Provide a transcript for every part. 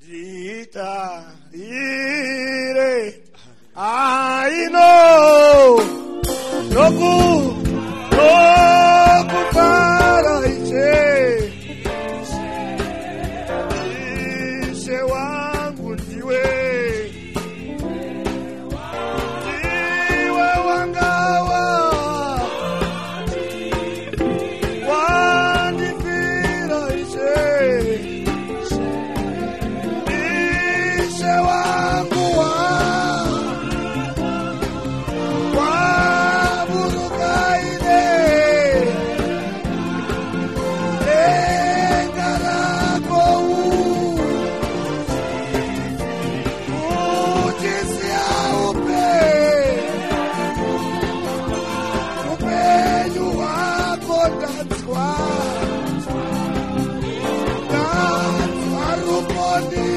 Ditarire, I know, Noku para Ishe wangu ndiwe, ndiwe wangawa, wandifira Ishe wangu waburukaine, engarako ujisia upenyu wako datswa ruponi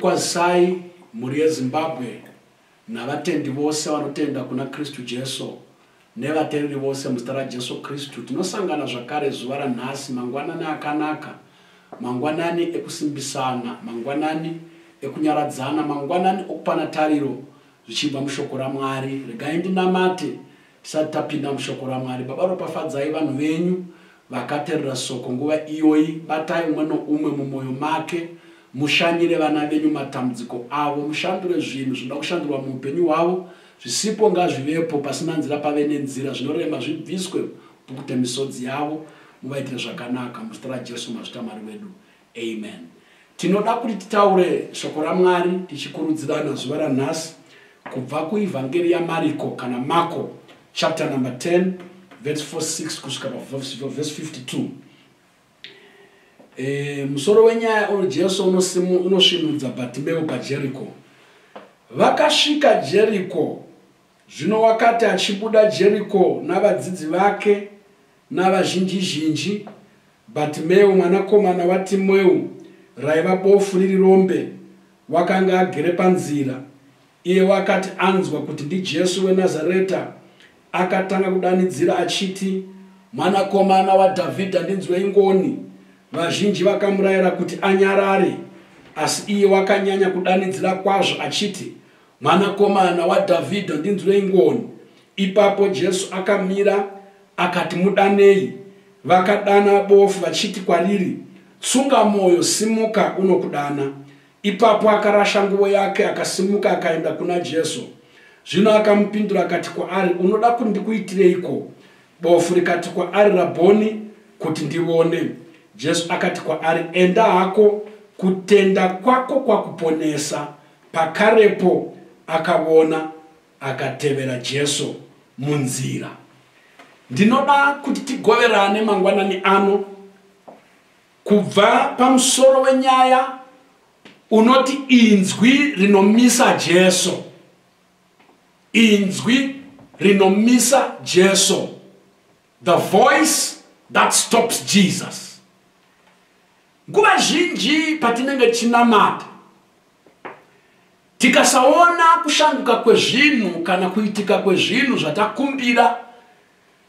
Kwasai muri Zimbabwe navatendi vose vanotenda kuna Kristu Jesu nevateereri vose muzita raJesu Kristu tinosangana zvakare zuva ranhasi, mangwanani akanaka, mangwanani ekusimbisana, mangwanani ekunyaradzana, mangwanani okupana tariro zvichibva mushoko raMwari. Regai ndinamate tisati tapinda mushoko raMwari. Baba ropafadzai vanhu venyu vakateerera soko nguva iyoyi. Batai umwe noumwe mumwoyo make, mushanyire vana venyu matambudziko avo, mushandure zvinhu zvinoda kushandurwa muupenyu hwavo, zvisipo ngazvivepo, pasina nzira pave nenzira, zvinorema zvibviswe pukute misodzi yavo, muvaitire zvakanaka muzita raJesu mazvita Mwari wedu. Amen. Tinoda kuti titaure shoko raMwari tichikurudzirana zuva ranhasi kubva kuevhangeri yaMariko kana Marko chapter number 10 verse 46 kusvika verse 52. Musoro wenyaya Jesu unosvinudza Bhatimeo paJeriko. Vakasvika Jeriko. Zvino wakati achibuda Jeriko navadzidzi vake navazhinji, Bhatimeo mwanakomana waTimeu raiva bofu riri rombe wakanga agere panzira. Iye wakati anzwa kuti ndiJesu weNazareta, akatanga kudanidzira achiti, mwanakomana waDhavhidha, ndinzwei ngoni. Vazhinji vakamurayira kuti anyarare, asi iye wakanyanya kudanidzira kwazvo achiti, mwanakomana waDhavhidha, ndinzwei ngoni. Ipapo Jesu akamira akati, mudanei. Vakadana bofu vachiti kwariri, tsunga mwoyo, simuka, unokudana. Ipapo akarasha nguo yake akasimuka akaenda kuna Jesu. Zvino akamupindura akati kwaari, unoda kuti ndikuitireiko? Bofu rikati kwaari, Rabhoni, kuti ndione. Jesu akati kwaari, enda hako, kutenda kwako kwakuponesa. Pakarepo akaona akatevera Jesu munzira. Ndinoda kuti tigoverane mangwanani ano kubva pamusoro wenyaya unoti inzwi rinomisa Jesu. Inzwi rinomisa Jesu. The voice that stops Jesus. Nguva zhinji patinenge tinamata, tikasaona kushanduka kwezvinhu kana kuitika kwezvinhu zvatakumbira,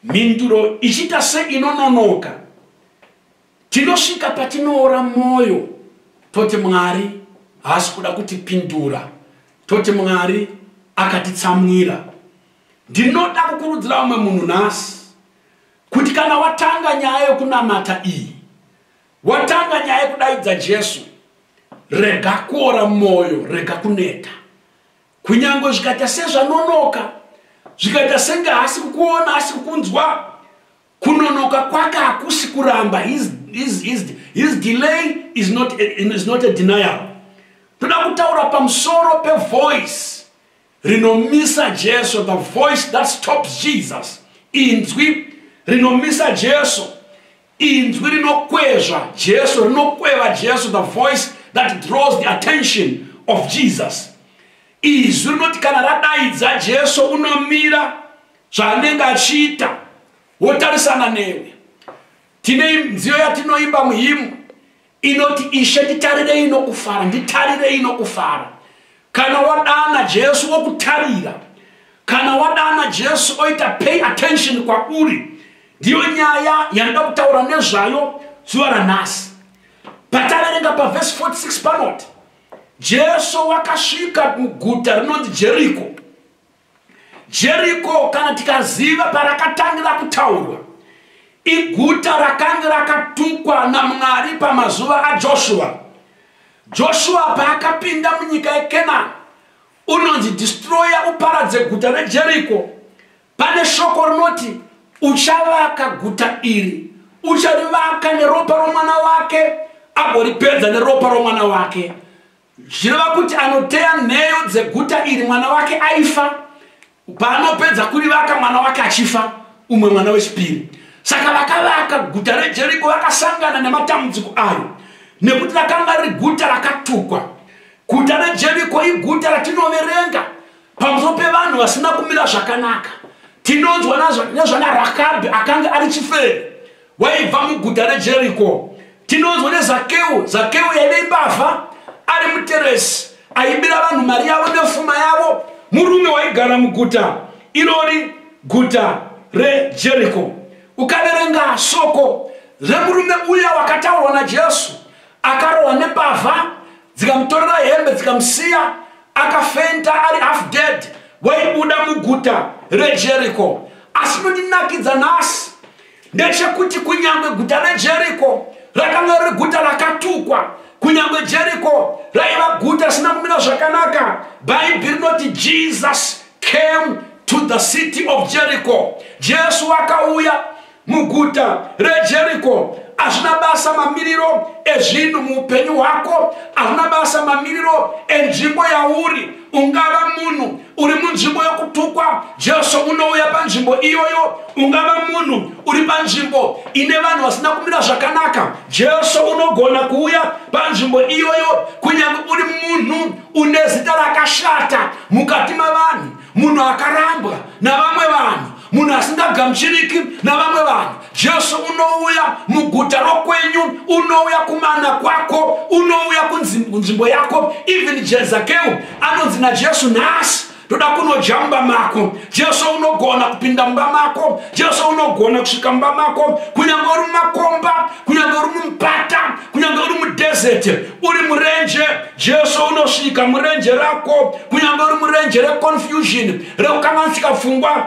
mhinduro ichita se inononoka, tinosvika patinoora moyo toti Mwari haasi kuda kutipindura, toti Mwari akatitsamwira. Ndinoda kukurudzira umwe munhu nhasi kuti kana watanga nyaya yokunamata iyi, watanga nyaya yokudaidza Jesu, rega kuora moyo, rega kuneta. Kunyange zvikaita sezvanonoka, zvikaita senge hasi kukuona, hasi kukunzwa, kunonoka kwake hakusi kuramba. His delay is not a denial. Toda kutaura pamusoro pe voice rinomisa Jesu, the voice that stops Jesus. Inzwi rinomisa Jesu, inzwi rinokwezva Jesu, rinokweva Jesu, the voice that draws the attention of Jesus. Izwi rinoti kana radaidza Jesu unomira zvaanenge achiita, wotarisana newe. Tine nziyo yatinoimba muhymn inoti, Ishe nditarirei nokufara, nditarirei nokufara. Kana wadana Jesu wokutarira, kana wadana Jesu oita pay attention kwauri, ndiyo nyaya yanoda kutaura nezvayo zuva ranhasi. Pataverenga pa verse 46 panoti, Jesu wakasvika muguta rinonzi Jeriko. Jeriko, kana tikaziva parakatangira kutaurwa, iguta rakanga rakatukwa naMwari pamazuva aJoshua. Joshua paakapinda munyika yeKenani, unonzi destroyer, uparadze guta reJeriko, pane shoko rinoti, uchavaka guta iri, ucharivaka neropa romwana wake, agoripedza neropa romwana wake. Zvireva kuti anoteya nheyo dzeguta iri mwana wake aifa, paanopedza kurivaka mwana wake achifa, umwe mwana wechipiri. Saka vakavaka guta reJeriko, vakasangana nematambudziko ayo, nekuti rakanga riri guta rakatukwa. Guta reJeriko iguta ratinoverenga pamusoro pevanhu vasina kumira zvakanaka. Tinonzwa nezvana Rakabi akanga ari chifeve, waibva muguta reJeriko. Tinonzwa neZakeu, Zakeu yaide mbavha, ari muteresi, aibira vanhu mari yavo nepfuma yavo, murume waigara muguta irori, guta reJeriko. Ukaverenga soko remurume uya wakataurwa naJesu, akarohwa nembavha, dzikamutorera hembe dzikamusiya, akafenta ari half dead, waibuda muguta reJeriko. Asi nodinakidza nhasi ndechekuti kunyange guta reJeriko rakanga riri guta rakatukwa, kunyange Jeriko raiva guta risina kumira zvakanaka, Bhaibheri rinoti Jesus came to the city of Jericho. Jesu akauya muguta reJeriko. Hazvina basa mamiriro ezvinhu muupenyu hwako, hazvina basa mamiriro enzvimbo yauri. Ungava munhu uri munzvimbo yokutukwa, Jesu unouya panzvimbo iyoyo. Ungava munhu uri panzvimbo ine vanhu vasina kumira zvakanaka, Jesu unogona kuuya panzvimbo iyoyo. Kunyange uri munhu une zita rakashata mukati mavanhu, munhu akarambwa navamwe vanhu, munhu asingagamuchiriki navamwe vanhu, Jesu unouya muguta rokwenyu, unouya kumana kwako, unouya nzvimbo yako. Even Zakeu anonzi naJesu nhasi toda kunojamba mako. Jesu unogona kupinda mumba mako. Jesu unogona kusvika mumba mako. Kunyange uri mumakomba, kunyange uri mumupata, kunyange uri mudesert, uri murenje, Jesu unosvika murenje rako. Kunyange uri murenje reconfusion, rekukanganisika pfungwa,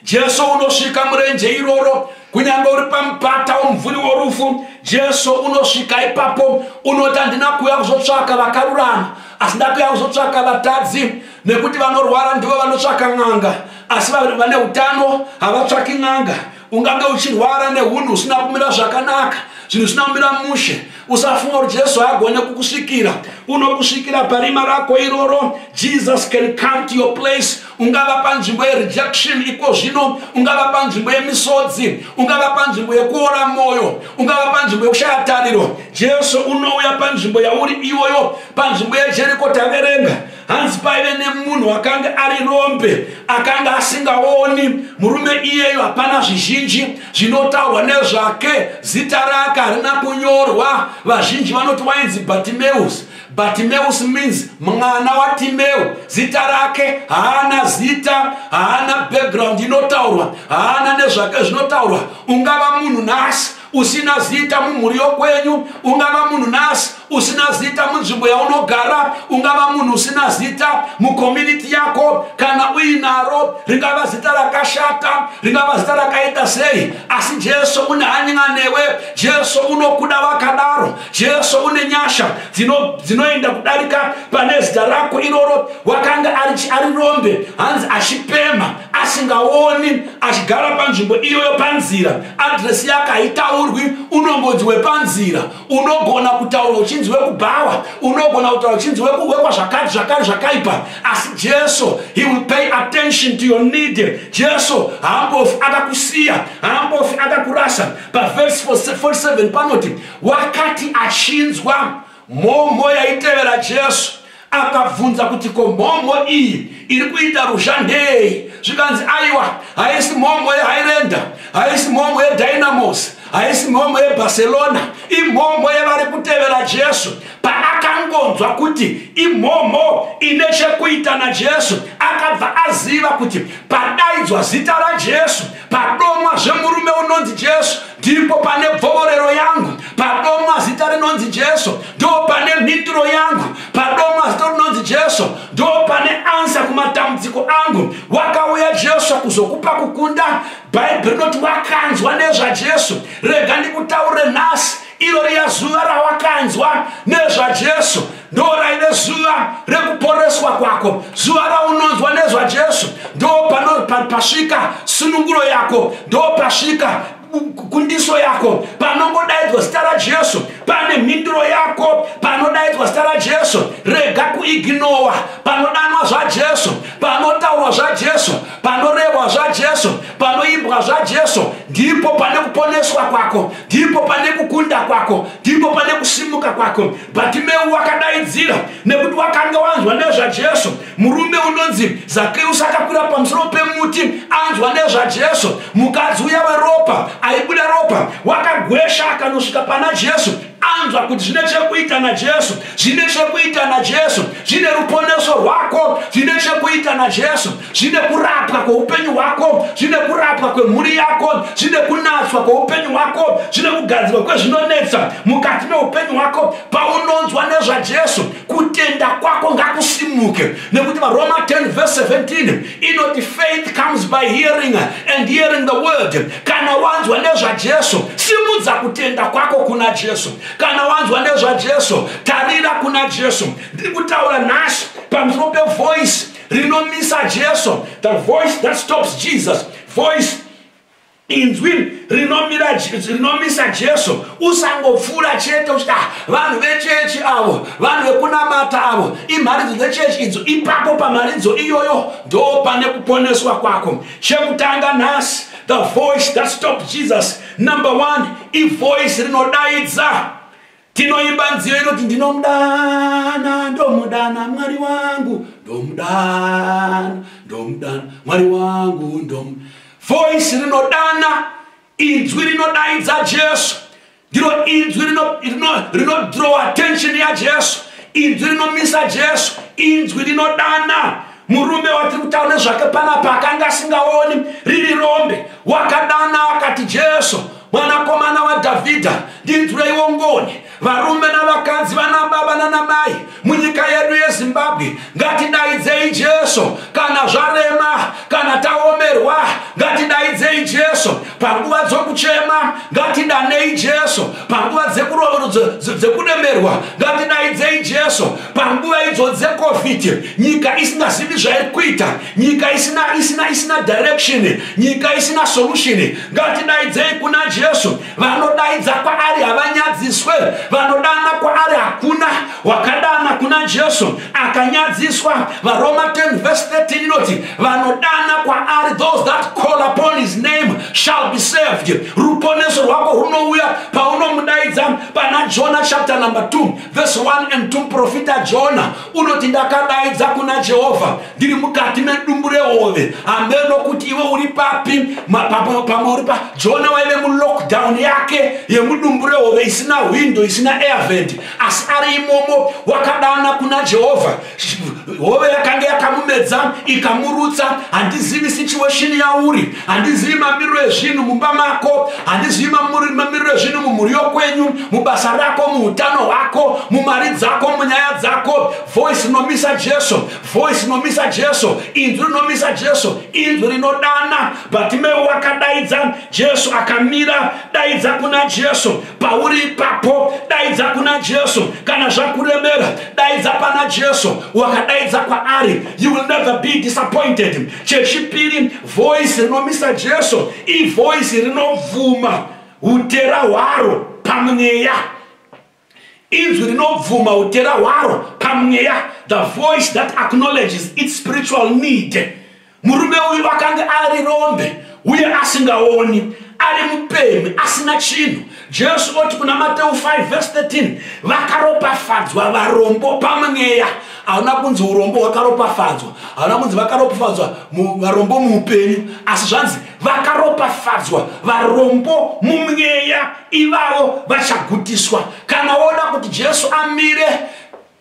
Jesu unosvika murenje iroro. Kunyange uri pamupata womumvuri worufu, Jesu unosvika ipapo. Unoti handina kuuya kuzotsvaka vakarurama, asi ndakuuya kuzotsvaka vatadzi, nekuti vanorwara ndivo vanotsvaka n'anga, asi vane utano havatsvaki n'anga. Ungange uchirwara nehunhu usina kumira zvakanaka, zvinhu zvisina kumira mushe, usafunga kuti Jesu haagone kukusvikira. Unokusvikira parima rako iroro. Jesus can come to your place. Ungava panzvimbo yerejection iko zvino, ungava panzvimbo yemisodzi, ungava panzvimbo yekuora moyo, ungava panzvimbo yekushaya tariro, Jesu unouya panzvimbo yauri iyoyo. Panzvimbo yeJeriko taverenga, hanzi paive nemunhu akanga ari rombe, akanga asingaoni. Murume iyeyo hapana zvizhinji zvinotaurwa nezvake, zita rake harina kunyorwa. Vazhinji vanoti wainzi Bartimeus. Bartimeus means mwana wa Timeu. Zita rake haana zita, haana background inotaurwa, haana nezvake zvinotaurwa. Ungava munhu nhasi usina zita mumhuriyo kwenyu, ungava munhu nhasi usina zita munzvimbo yaunogara, ungava munhu usina zita mucommunity yako, kana uinaro, ringava zita rakashata, ringava zita rakaita sei, asi Jesu une hanya newe. Jesu unokuda vakadaro. Jesu une nyasha dzinoenda kudarika pane zita rako iroro. Wakanga ari rombe, hanzi achipema, asingaoni, achigara panzvimbo iyoyo panzira, adresi yake haitaurwi, unongodzi wepanzira. Unogona kutaura uchinzi wekubhawa, unogona kutaura uchinzi wekwa zvakaipa, asi Jesu, he will pay attention to your need. Jesu haambofi akakusiya, haambofi akakurasa. Paverse 47 panoti, wakati achinzwa mhomho yaitevera Jesu, akabvunza kuti ko mhomho iyi iri kuita ruzha ndei? Zvikanzi aiwa, haisi mhomho yeHighland, haisi mhomho yeDynamos, haisi mhomho yeBarcelona, imhomho yevari kutevera Jesu. Paakangonzwa kuti imhomho ine chekuita naJesu, akabva aziva kuti padaidzwa zita raJesu, padomwa zvemurume unonzi Jesu, ndipo pane bvovorero yangu. Padomwa zita rinonzi Jesu, ndo pane mhinduro yangu. Padomwa zita rinonzi Jesu, ndo pane ansa kumatambudziko angu. Wakauya Jesu kuzokupa kukunda. Bhaibheri rinoti wakanzwa nezvaJesu. Rega ndikutaure nhasi, iro riya zuva rawakanzwa nezvaJesu, ndo raive zuva rekuporeswa kwako. Zuva raunonzwa nezvaJesu, ndo pasvika sununguro yako, ndo pasvika kundiso yako. Panongodaidzwa zita raJesu, pane mhinduro yako. Panodaidzwa zita raJesu, rega kuignowa. Panodanwa zvaJesu, panotaurwa zvaJesu, panorehwa zvaJesu, panoimbwa zvaJesu, ndipo pane kuponeswa kwako, ndipo pane kukunda kwako, ndipo pane kusimuka kwako. Bartimeu wakadaidzira nekuti wakanga wanzwa nezvaJesu. Murume unonzi Zakeu akakwira pamusoro pemuti, anzwa nezvaJesu. Mukadzi uya weropa, aibuda ropa, wakagwesha akanosvika pana Jesu, anzwa kuti zvine chekuita naJesu, zvine chekuita naJesu, zvine ruponeso rwako, zvine chekuita naJesu, zvine kurapwa kweupenyu hwako, zvine kurapwa kwemhuri yako, zvine kunatswa kweupenyu hwako, zvine kugadzirwa kwezvinonetsa mukati meupenyu hwako. Paunonzwa nezvaJesu, kutenda kwako ngakusimuke, nekuti Roma 10:17 inoti faith comes by hearing and hearing the word. Kana wanzwa nezvaJesu, simudza kutenda kwako kuna Jesu. Kana wanzwa nezvaJesu, tarira kuna Jesu. Ndiri kutaura nhasi pamusoro pevoice rinomisa Jesu, the voice that stops Jesus, voice inzwi rinomisa Jesu. Usangopfuura chete uchiti vanhu vechechi avo, vanhu vekunamata avo, imharidzo dzechechi idzo. Ipapo pamharidzo iyoyo ndo pane kuponeswa kwako. Chekutanga nhasi, the voice that stopped Jesus. Number one, ivoice rinodaidza. Tinoimba nziyo inoti ndinomudana, ndomudana Mwari wangu, ndomudana, ndomudana Mwari wangu, voice rinodana, inzwi rinodaidza Jesu. ndiro inzwi draw attention yaJesu, inzwi rinomisa Jesu, inzwi rinodana. Murume watiri kutaura nezvake panapa akanga asingaoni riri rombe, wakadana akati, Jesu mwanakomana waDhavhidha, ndinzwirei ngoni. Varume navakadzi, vana baba nana mai munyika yedu yeZimbabwe, ngatidaidzei Jesu. Kana zvarema, kana taomerwa, ngatidaidzei Jesu. Panguva dzokuchema, ngatidanei Jesu. Panguva dzekuremerwa, ngatidaidzei Jesu. Panguva idzo dzeCovid, nyika isingazivi zvairi kuita, nyika isina direction, nyika isina solution, ngatidaidzei kuna Jesu. Vanodaidza kwaari havanyadziswe, vanodana kwaari hakuna. Wakadana kuna Jesu akanyadziswa. Varoma 10:13 inoti vanodana kwaari, those that call upon his name shall be saved. Ruponeso rwako runouya paunomudaidza. Pana Jonah chapter number 2 verse 1 and 2, profita Jonah unoti ndakadaidza kuna Jehovha ndiri mukati medumbu rehove. Ambeno kuti iwe uri papi, pamoripa. Jonah waive mulockdown yake yemudumbu rehove, isina window, isina air vent, asi ari imomo. Wakadana kuna Jehovha. Hove yakanga yakamumedza ikamurutsa. Handizivi situation yauri, handizivi mamiriro ezvinhu mumba mako, handizivi mamiriro ezvinhu mumhuri kwenyu, mubasa rako, muutano hwako, mumari dzako, munyaya dzako. Voice rinomisa Jesu, voice rinomisa Jesu, inzwi rinomisa Jesu, inzwi rinodana. Bartimeo wakadaidza, Jesu akamira. Daidza kuna Jesu. Pauri ipapo, daidza kuna Jesu. Kana zvakuremera, daidza pana Jesu. Wakadaidza kwaari, you will never be disappointed. Chechipiri, voice rinomisa Jesu, voice rinovhuma utera hwaro pamweya. Inzwi rinovhuma utera hwaro pamweya. The voice that acknowledges its spiritual need. Murume uyu akanga ari rombe, uye asingaoni, ari mupemi, asina chinhu. Jesu oti kuna Mateo 5:13, vakaropafadzwa varombo pamweya. Hauna kunzi urombo hwakaropafadzwa, hauna kunzi vakaropafadzwa varombo muupenyu, asi zvanzi vakaropafadzwa varombo mumweya, ivavo vachagutiswa. Kana woda kuti Jesu amire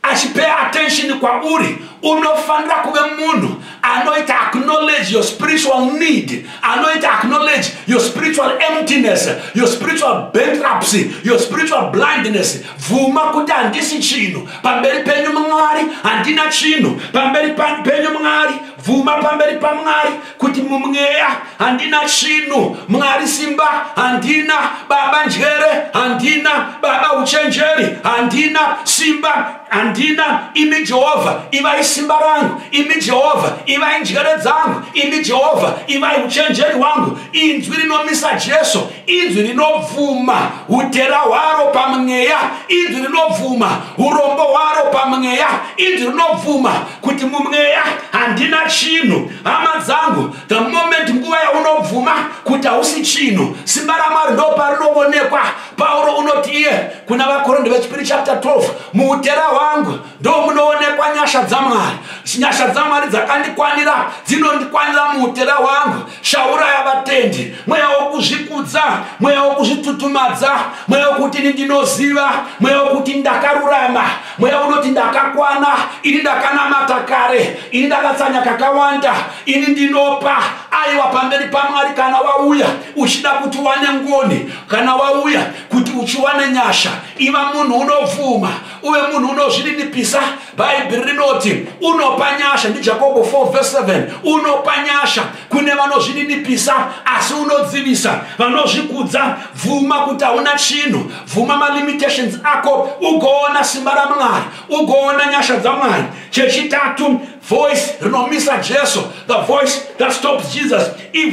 achipay attention kwauri, unofanira kuve munhu anoita acknowledge your spiritual need, anoita acknowledge your spiritual emptiness, your spiritual bankruptcy, your spiritual blindness. Vhuma kuti handisi chinhu pamberi penyu Mwari, handina chinhu pamberi penyu Mwari. Vhuma pamberi paMwari kuti mumweya handina chinhu. Mwari simba handina, baba njere handina, baba uchenjeri handina, simba handina. Imi Jehovha ivai simba rangu, imi Jehovha ivai njere dzangu, imi Jehovha ivai uchenjeri wangu. Inzwi rinomisa Jesu, inzwi rinovhuma utera hwaro pamweya, inzwi rinovhuma urombo hwaro pamweya, inzwi rinovhuma kuti mumweya handina chinhu. Hama dzangu, the moment nguva yaunovhuma kuti hausi chinhu, simba raMwari ndo parinoonekwa. Pauro unoti iye kuna vaKorinde vechipiri chapter 12, muutera hwangu ndo munoonekwa nyasha dzaMwari. Nyasha dzaMwari dzakandikwanira, dzinondikwanira muutera hwangu. Shaura yavatendi, mweya wokuzvikudza, mweya wokuzvitutumadza, mweya wokuti ini ndinoziva, mweya wokuti ndakarurama, mweya unoti ndakakwana, ini ndakanamata kare, ini ndakatsanya kakawanda, ini ndinopa. Aiwa pamberi paMwari kana wauya uchida kuti wane ngoni, kana wauya kuti uchiwane nyasha, iva munhu unovhuma, uve munhu unozvininipisa. Bhaibheri rinoti unopa nyasha, ndiJakobo 4:7, unopa nyasha kune vanozvininipisa asi unodzivisa vanozvikudza. Vhuma kuti hauna chinhu, vhuma malimitations ako, ugoona simba raMwari, ugoona nyasha dzaMwari. Chechitatu, voice rinomisa Jesu, the voice that stops Jesus,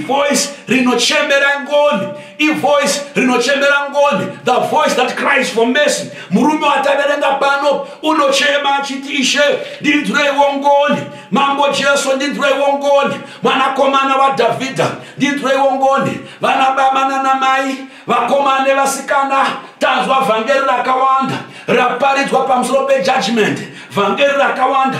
voice rinochembera ngoni, voice rinochembera ngoni, the voice that cries for mercy. Murume wataverenga pano unochema achiti, Ishe ndinzwireiwo ngoni, Mambo Jesu ndinzwireiwo ngoni, mwanakomana waDhavhidha ndinzwireiwo ngoni. Vana baba nana mai, vakomana nevasikana, tanzwa vhangeri rakawanda raparidzwa pamusoro pejudgment, vhangeri rakawanda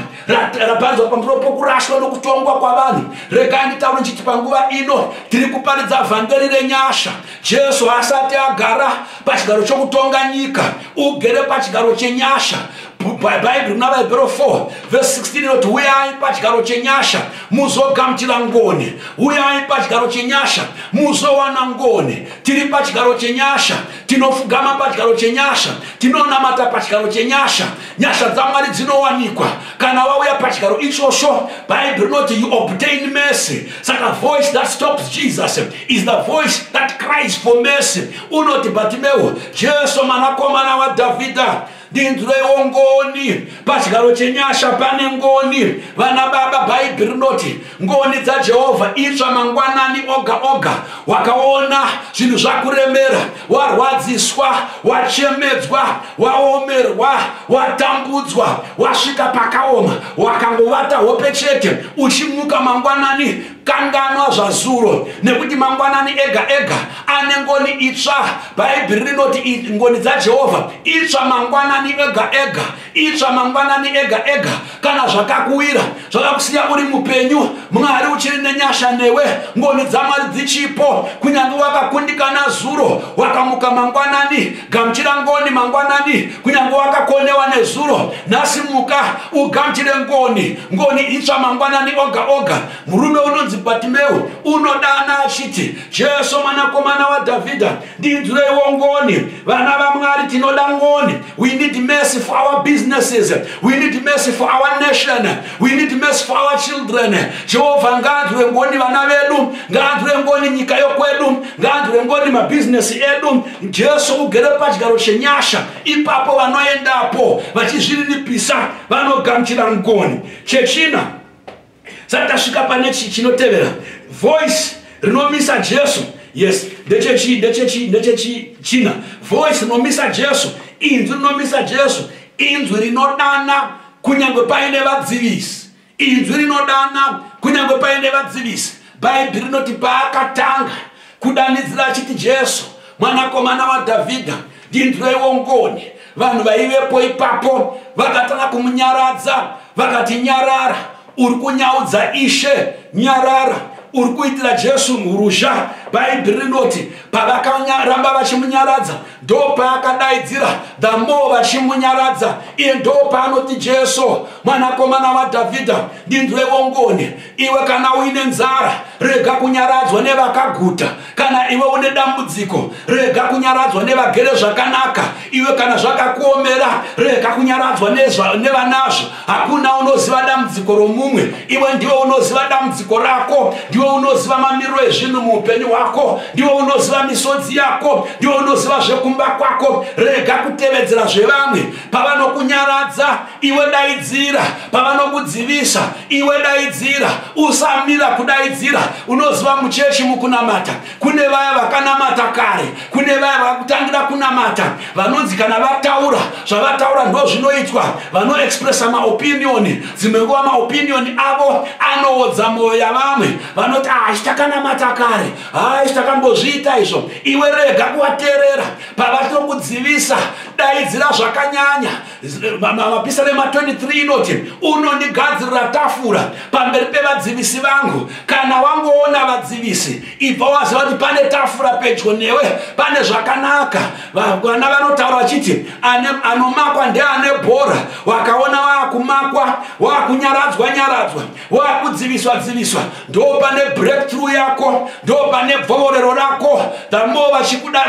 raparidzwa pamusoro pokurashwa nokutongwa kwavanhu. Regai nditaure ndichiti panguva ino tiri kuparidza vhangeri renyasha. Jesu asati agara pachigaro chokutonga nyika, ugere pachigaro chenyasha. Bible na Hebrew 4 verse 16 inoti uyai pachigaro chenyasha muzogamuchira ngoni, uyai pachigaro chenyasha muzowana ngoni. Tiri pachigaro chenyasha, tinofugama pachigaro chenyasha, tinonamata pachigaro chenyasha. Nyasha dzaMwari dzinowanikwa kana wauya pachigaro ichosho. Bible inoti you obtain mercy. Saka voice that stops Jesus is the voice that cries for mercy. Unoti Bartimeo, Jesu mwanakomana wa Davida, ndinzwirewo ngoni. Pachigaro chenyasha pane ngoni. Vana baba, Bible rinoti ngoni dzaJehovha itsva mangwanani oga oga. Wakaona zvinhu zvakuremera, warwadziswa, wachemedzwa, waomerwa, watambudzwa, wasvika pakaoma, wakangovata hope chete, uchimuka mangwanani, kanganwa zvazuro, nekuti mangwanani ega ega ane ngoni itsva. Bible rinoti ngoni dzaJehovha itsva mangwanani ega ega, itsva mangwanani ega ega. Kana zvakakuwira, zvakakusiya uri mupenyu, Mwari uchiri nenyasha newe, ngoni dzaMwari dzichipo. Kunyange wakakundikana zuro, wakamuka mangwanani, gamuchira ngoni mangwanani. Kunyange wakakonewa nezuro, nhasi muka ugamuchire ngoni. Ngoni itsva mangwanani oga oga. Murume unonzi Bartimeo unodana achiti, Jesu mwanakomana wa Davida, ndinzwireiwo ngoni. Vana vaMwari tinoda ngoni. We need mercy for our businesses. We need mercy for our nation. We need mercy for our children. Jehovah ngaanzwire ngoni vana vedu, ngaanzwire ngoni nyika yokwedu, ngaanzwire ngoni mabusiness edu. Jesu ugere pachigaro chenyasha, ipapo vanoendapo vachizviriripisa vanogamuchira ngoni. Chechina, saka tasvika pane chinotevera, voice rinomisa Jesu. Yes, ndechechina, voice rinomisa Jesu, inzwi rinomisa Jesu, inzwi rinodana kunyange paine vadzivisi, inzwi rinodana kunyange paine vadzivisi. Bible rinoti paakatanga kudanidzira achiti, Jesu mwanakomana wa Davhidha, ndinzwireiwo ngoni. Vanhu vaivepo ipapo vakatanga kumunyaradza, vakati, nyarara, uri kunyaudza Ishe, nyarara, uri kuitira Jesu mhuruzha. Bible rinoti pavakaramba vachimunyaradza ndo paakadaidzira, the more vachimunyaradza, iye ndo paanoti, Jesu mwanakomana wa Davhidha, ndinzwireiwo ngoni. Iwe kana uine nzara, rega kunyaradzwa nevakaguta. Kana iwe une dambudziko, rega kunyaradzwa nevagere zvakanaka. Iwe kana zvakakuomera, rega kunyaradzwa nevanazvo. Hakuna unoziva dambudziko romumwe, iwe ndiwe unoziva dambudziko rako. Ndiwe unoziva mamiriro ezvinhu muupenyu hwako, ndiwe unoziva misodzi yako, ndiwe unoziva zvekumba kwako. Rega kutevedzera zvevamwe. Pavanokunyaradza, iwe daidzira. Pavanokudzivisa, iwe daidzira. Usamira kudaidzira. Unoziva muchechi mukunamata kune vaya vakanamata kare, kune vaya vakakutangira kunamata, vanonzi kana vataura zvavataura ndo zvinoitwa. Vanoexpressa maopinion, dzimwe nguva maopinion avo anoodza mwoyo yavamwe. Vanoti, chitakanamata kare, chitakambozviita izvo. Iwe rega kuvateerera. Pavanokudzivisa, daidzira zvakanyanya. Mapisarema 23 inoti, unondigadzirira tafura pamberi pevadzivisi vangu. Kana wangoona vadzivisi, ibva waziva kuti pane tafura pedyo newe, pane zvakanaka. Vana vanotaura vachiti, anomakwa ndeane bhora. Wakaona waakumakwa, waakunyaradzwa nyaradzwa, waakudziviswa dziviswa, ndo pane breakthrough yako, ndo pane bvovorero rako. The more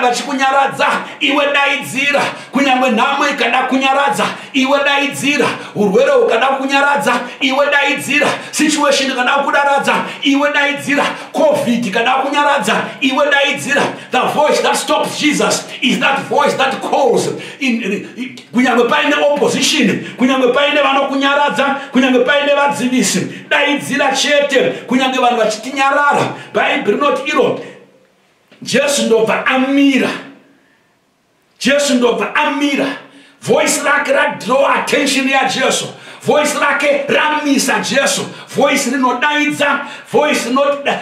vachikunyaradza, iwe daidzira. Kunyange nhamo ikada kunyaradza, iwe daidzira. Urwere ukada kunyaradza, iwe daidzira. Situation ikada kudaradza, iwe daidzira. COVID ikada kunyaradza, iwe daidzira. The voice that stops Jesus is that voice that calls. Kunyange paine opposition, kunyange paine vanokunyaradza, kunyange paine vadzivisi, daidzira chete. Kunyange vanhu vachitinyarara, Bible rinoti iro, Jesu ndobva amira. Jesu ndobva amira. Voice rake radraw attention ya Jesu. Voice rake ramisa Jesu. Voice rinodaidza, voice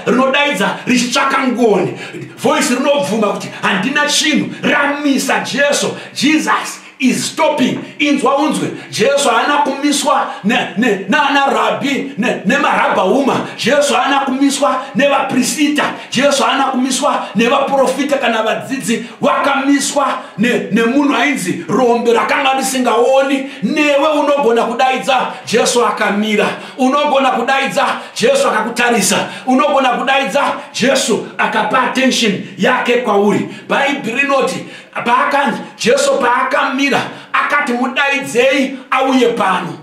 rinodaidza richitsvaka ngoni. Voice rinobvuma kuti handina chinhu, ramisa Jesu. Jesus is stopping. Inzwa unzwe, Jesu haana kumiswa na rabbi nemarabha uma. Jesu haana kumiswa nevaprofita. Jesu haana kumiswa nevaprofita kana vadzidzi. Wakamiswa nemunhu ainzi rombe rakanga risingaoni. Newe unogona kudaidza, Jesu akamira. Unogona kudaidza, Jesu akakutarisa. Unogona kudaidza, Jesu akapa attention yake kwauri. Bhaibheri rinoti paakanzi Jesu paakamira akati mudaidzei auye pano.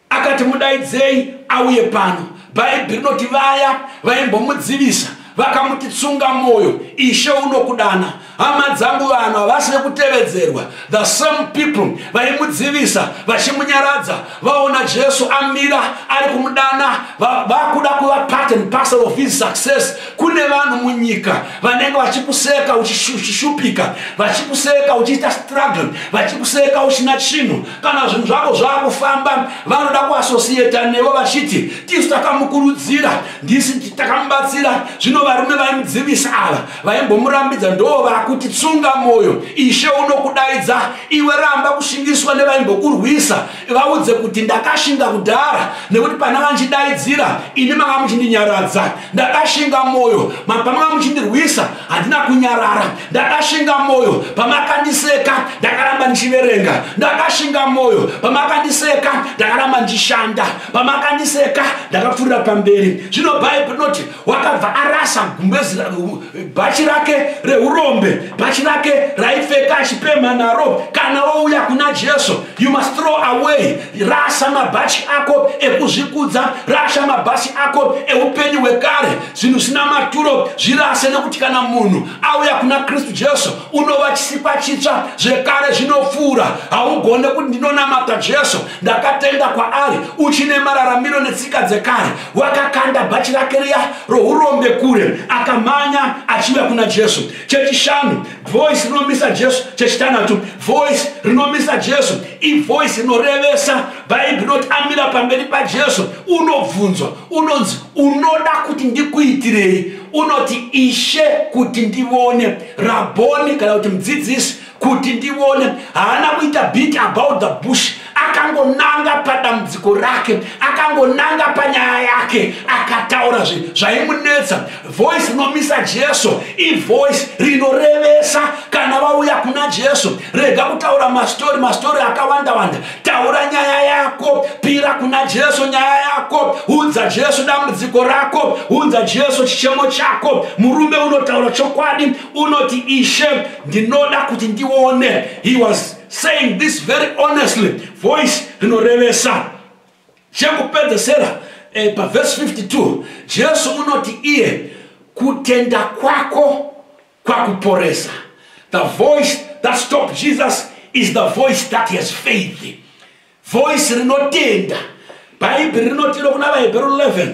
Akati mudaidzei auye pano. Bhaibheri rinoti vaya vaimbomudzivisa vakamuti tsunga moyo, Ishe unokudana. Hama dzangu vanhu havasine kutevedzerwa. The same people vaimudzivisa vachimunyaradza vaona Jesu amira ari kumudana vakuda kuva part and parcel of his success. Kune vanhu munyika vanenge vachikuseka uchishupika, vachikuseka uchiita struggle, vachikuseka uchina chinhu. Kana zvinhu zvako zvakufamba vanoda kuassociata newe vachiti tisu takamukurudzira, ndisi takamubatsira. Zvino varume vaimudzivisa ava vaimbomurambidza ndo vakuti tsunga moyo, Ishe unokudaidza. Iwe ramba kushingiswa nevaimbokurwisa, vaudze kuti ndakashinga kudhara nekuti pana vanchidaidzira ini manga muchindinyaradza. Ndakashinga moyo pamanga muchindirwisa handina kunyarara. Ndakashinga moyo pamakandiseka ndakaramba ndichiverenga. Ndakashinga moyo pamakandiseka ndakaramba ndichishanda. Pamakandiseka ndakapfuurira pamberi. Zvino Bhaibheri rinoti wakabva arasa gumbezi bhachi rake reurombe, bhachi rake raipfeka achipemha naro. Kana wouya kuna Jesu, you must throw away. Rasa mabhachi ako ekuzvikudza, rasa mabhachi ako eupenyu hwekare, zvinhu zvisina maturo zvirase. Nekuti kana munhu auya kuna Kristu Jesu unova chisikwa chitsva, zvekare zvinopfuura. Haugone kuti ndinonamata Jesu, ndakatenda kwaari, uchine mararamiro netsika dzekare. Wakakanda bhachi rake riya rourombe kure, akamhanya achiuya kuna Jesu. Chechishanu, voice rinomisa Jesu. Chechitanhatu, voice rinomisa Jesu ivoice inorevesa. Bhaibheri rinoti amira pamberi paJesu unobvunzwa, unonzi unoda kuti ndikuitirei? Unoti Ishe kuti ndione, Rabhoni kana kuti mudzidzisi kuti ndione. Haana kuita beat about the bush, akangonanga padambudziko rake, akangonanga panyaya yake, akataura zvaimunetsa. Voice rinomisa Jesu ivoice rinorevesa. Kana vauya kuna Jesu, rega kutaura mastori akawanda. Taura nyaya yako, pira kuna Jesu nyaya yako, udza Jesu dambudziko rako, udza Jesu chichemo chako. Murume unotaura chokwadi, unoti Ishe ndinoda kuti ndione. He was saying this very honestly. Voice rinorevesa. Chekupedzesera paverse 52 Jesu unoti iye kutenda kwako kwakuporesa. The voice that stopped Jesus is the voice that has faith. Voice rinotenda. Bhaibheri rinotiro kuna vaHebheru 11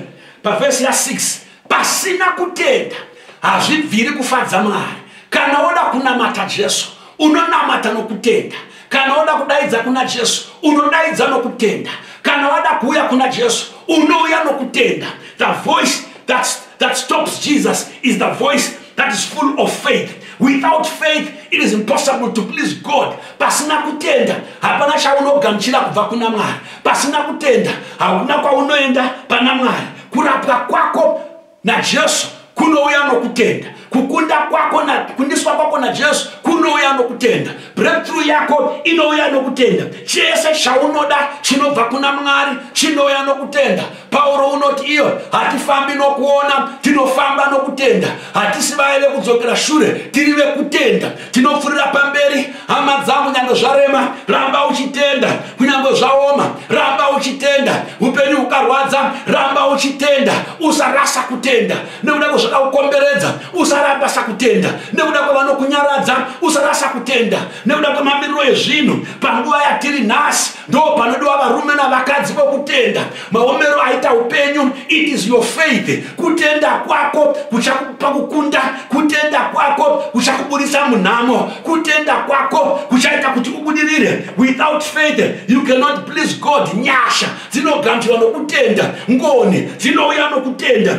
paverse 6, pasina kutenda hazvibviri kufadza Mwari. Kana woda kunamata Jesu unonamata nokutenda. Kana woda kudaidza kuna Jesu unodaidza nokutenda. Kana wada kuuya kuna Jesu unouya nokutenda. The voice that stops Jesus is the voice that is full of faith. Without faith it is impossible to please God. Pasina kutenda hapana chaunogamuchira kubva kuna Mwari. Pasina kutenda hakuna kwaunoenda pana Mwari. Kurapwa kwako na Jesu kunouya nokutenda. Kukunda kwako na kundiswa kwako na Jesu kunouya nokutenda. Breakthrough yako inouya nokutenda. Chese chaunoda chinobva kuna Mwari chinouya nokutenda. Paulo unoti iyo hatifambi nokuona, tinofamba nokutenda. Hatisi vaile kudzokera shure, tiri vekutenda. Tinopfuurira pamberi. Hama dzangu nyange zvarema, ramba uchitenda. Kunyange zvaoma, ramba uchitenda. Upenyu ukarwadza, ramba uchitenda. Usarasa kutenda. Nekuda kwezvakakukomberedza, usarasa kutenda. Nekuda kwavanokunyaradza, usarasa kutenda. Nekuda kwemamiriro ezvinhu panguva yatiri nhasi ndo panodiwa varume navakadzi vokutenda. Maomero aita upenyu, it is your faith. Kutenda kwako kuchakupa kukunda, kutenda kwako kuchakubudisa munhamo, kutenda kwako kuchaita kuti ubudirire. Without faith you cannot please God. Nyasha dzinogamuchirwa nokutenda, ngoni dzinouya nokutenda,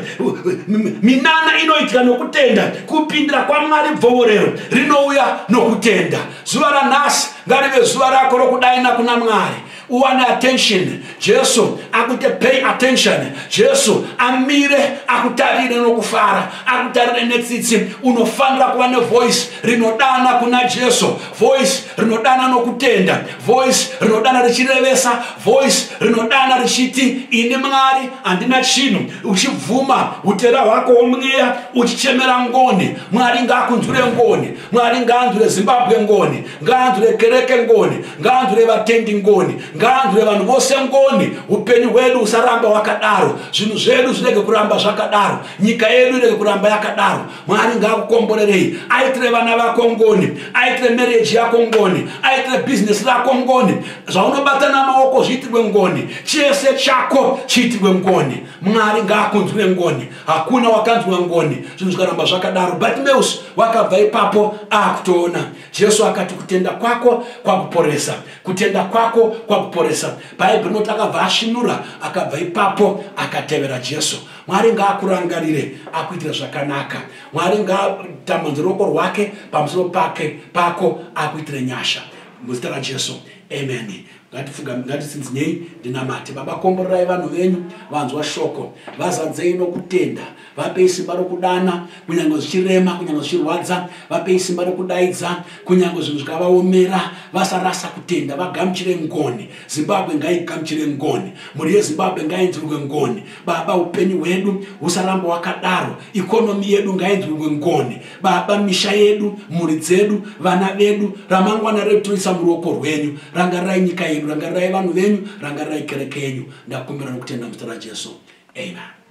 minana inoitika nokutenda, kupindira kwaMwari bvovorero rinouya nokutenda. Zuva ranhasi ngarive zuva rako rokudaina kuna Mwari. Uwane attention. Jesu akute pay attention. Jesu amire akutarire nokufara, akutarire netsitsi. Unofanira kuva nevoice rinodana kuna Jesu, voice rinodana nokutenda, voice rinodana richirevesa, voice rinodana richiti ini Mwari handina chinhu, uchibvuma utera hwako womweya uchichemera ngoni. Mwari ngaakunzwire ngoni, Mwari ngaanzwire Zimbabwe ngoni, ngaanzwire kereke ngoni, ngaanzwire vatendi ngoni, ngaanzwire vanhu vose ngoni. Upenyu hwedu usaramba wakadaro, zvinhu zvedu zvirege kuramba zvakadaro, nyika yedu irege kuramba yakadaro. Mwari ngaakukomborerei, aitire vana vako ngoni, aitire marriage yako ngoni, aitire business rako ngoni, zvaunobata namaoko zviitirwe ngoni, chese chako chiitirwe ngoni. Mwari ngaakunzwire ngoni, hakuna wakanzwa ngoni, zvinhu zvikaramba zvakadaro. Bartimeus wakabva ipapo akutoona. Jesu akati kutenda kwako kwakuporesa, kutenda kwako kwakuporesa. Bhaibheri rinoti akabva ashinura, akabva ipapo akatevera Jesu. Mwari ngaakurangarire akuitire zvakanaka. Mwari ngaatambanudze ruoko rwake pamusoro pako akuitire nyasha. Muzita raJesu, amen. Ngatitsinzinyei ndinamate. Baba, komborerai vanhu venyu vanzwa shoko, vazadzei nokutenda, vapei simba rokudana kunyange zvichirema, kunyange zvichirwadza, vapei simba rokudaidza kunyange zvinhu zvikavaomera, vasarasa kutenda, vagamuchire ngoni. Zimbabwe ngaigamuchire ngoni, mhuri yeZimbabwe ngainzwirwe ngoni. Baba, upenyu hwedu husaramba wakadaro, ikonomi yedu ngainzwirwe ngoni. Baba, misha yedu, mhuri dzedu, vana vedu, ramangwana redu toisa muruoko rwenyu. Rangarirai nyika yedu, rangarirai vanhu venyu, rangarirai kereke yenyu. Ndakumbira nokutenda muzita raJesu, amen.